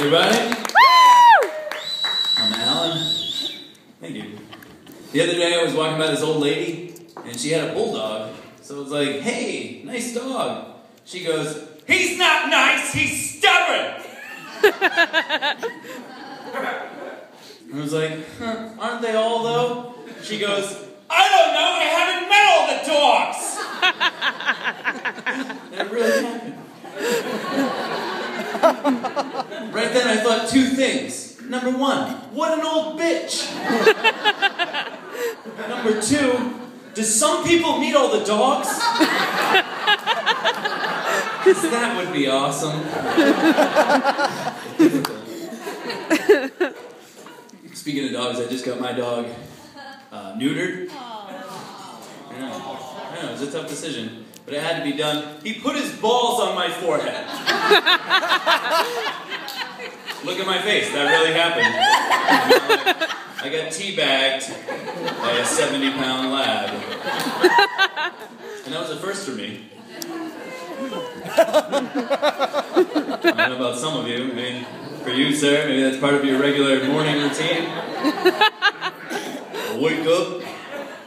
everybody. I'm Alan. Thank you. The other day I was walking by this old lady, and she had a bulldog. So I was like, hey, nice dog. She goes, he's not nice, he's stubborn. I was like, huh, aren't they all though? She goes, I don't know, I haven't met all the dogs. And it really happened. Right then I thought two things. Number one, what an old bitch. Number two, does some people meet all the dogs? Because that would be awesome. Speaking of dogs, I just got my dog neutered. I know, it was a tough decision, but it had to be done. He put his balls on my forehead. Look at my face, that really happened. I got teabagged by a 70-pound lab. And that was a first for me. I don't know about some of you. I mean, for you, sir, maybe that's part of your regular morning routine. I wake up,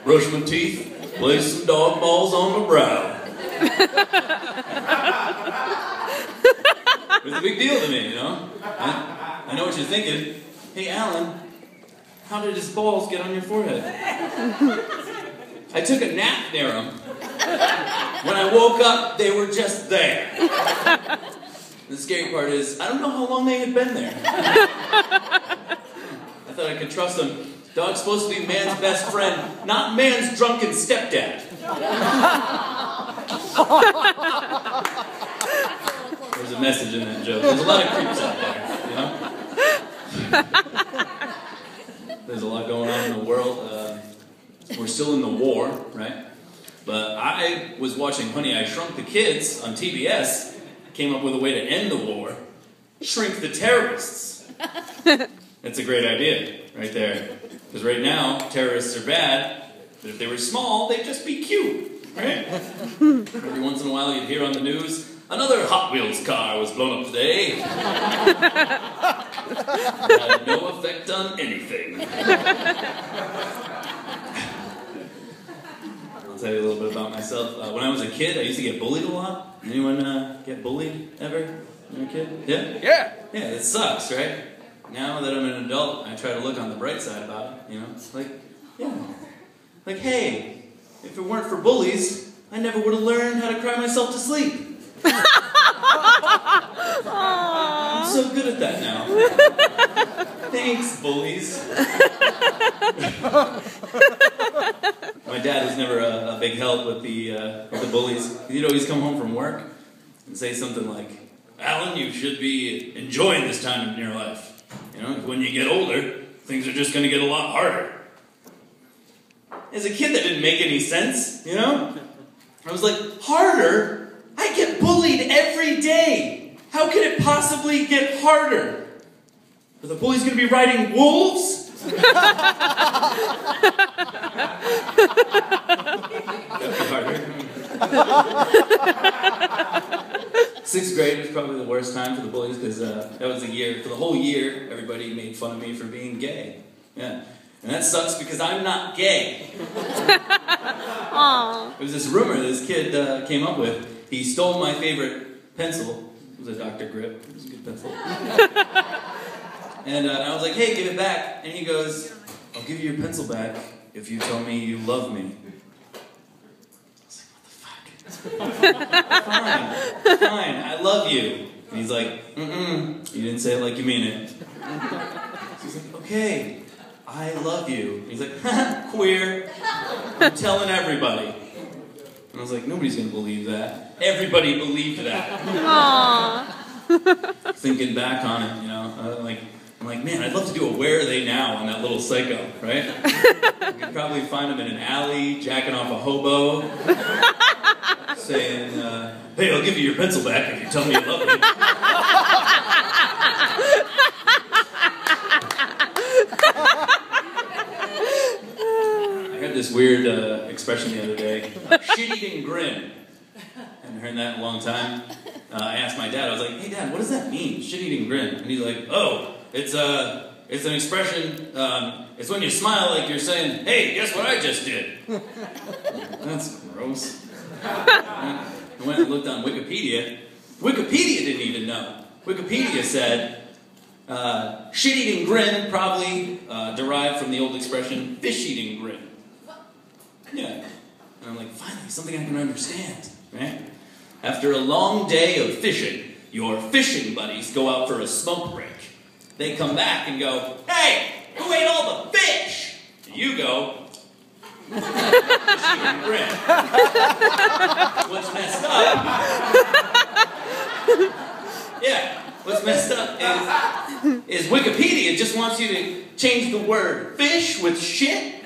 brush my teeth, place some dog balls on my brow. It was a big deal to me, you know? I know what you're thinking. Hey, Alan, how did his balls get on your forehead? I took a nap near him. When I woke up, they were just there. The scary part is, I don't know how long they had been there. I thought I could trust them. Dog's supposed to be man's best friend, not man's drunken stepdad. There's a message in that joke. There's a lot of creeps out there, you know? There's a lot going on in the world. We're still in the war, right? But I was watching Honey, I Shrunk the Kids on TBS, came up with a way to end the war. Shrink the terrorists. That's a great idea, right there. Because right now, terrorists are bad, but if they were small, they'd just be cute, right? Every once in a while you'd hear on the news, another Hot Wheels car was blown up today. Had no effect on anything. I'll tell you a little bit about myself. When I was a kid, I used to get bullied a lot. Anyone get bullied ever when you were a kid? Yeah? Yeah. Yeah, it sucks, right? Now that I'm an adult, I try to look on the bright side about it, you know? Like, yeah. Like, hey, if it weren't for bullies, I never would have learned how to cry myself to sleep. I'm so good at that now. Thanks, bullies. My dad was never a big help with the bullies. He'd always come home from work and say something like, Alan, you should be enjoying this time in your life. You know, when you get older, things are just going to get a lot harder. As a kid, that didn't make any sense, you know? I was like, harder? I get bullied every day. How could it possibly get harder? Are the bullies going to be riding wolves? That'd be harder. 6th grade was probably the worst time for the bullies because that was the year, for the whole year, everybody made fun of me for being gay. Yeah. And that sucks because I'm not gay. Aww. There was this rumor this kid came up with. He stole my favorite pencil. It was a Dr. Grip. It was a good pencil. And I was like, hey, give it back. And he goes, I'll give you your pencil back if you tell me you love me. I was like, what the fuck? Fine, I love you. And he's like, you didn't say it like you mean it. So he's like, okay, I love you. And he's like, queer. I'm telling everybody. And I was like, nobody's going to believe that. Everybody believed that. Aww. Thinking back on it, you know, I'm like, man, I'd love to do a Where Are They Now on that little psycho, right? You could probably find him in an alley, jacking off a hobo, saying, hey, I'll give you your pencil back if you tell me you love me. I heard this weird expression the other day, shit-eating grin. I haven't heard that in a long time. I asked my dad, I was like, hey Dad, what does that mean, shit-eating grin? And he's like, oh, it's an expression, it's when you smile like you're saying, hey, guess what I just did? That's gross. I went and looked on Wikipedia. Wikipedia didn't even know. Wikipedia said, shit-eating grin probably derived from the old expression, fish-eating grin. Yeah. And I'm like, finally, something I can understand, right? After a long day of fishing, your fishing buddies go out for a smoke break. They come back and go, hey, who ate all the fish? And you go, fish-eating grin. What's messed up? Yeah. What's messed up is Wikipedia just wants you to change the word fish with shit.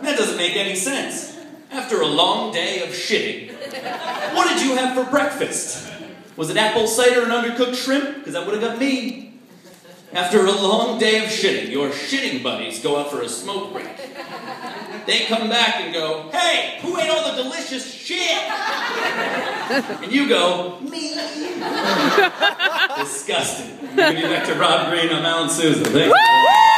That doesn't make any sense. After a long day of shitting, what did you have for breakfast? Was it apple cider and undercooked shrimp? Because that would have got me. After a long day of shitting, your shitting buddies go out for a smoke break. They come back and go, hey, who ate all the delicious shit? And you go, me. Disgusting. I'm going to give you back to Rob Green. I'm Alan Souza. Thank you.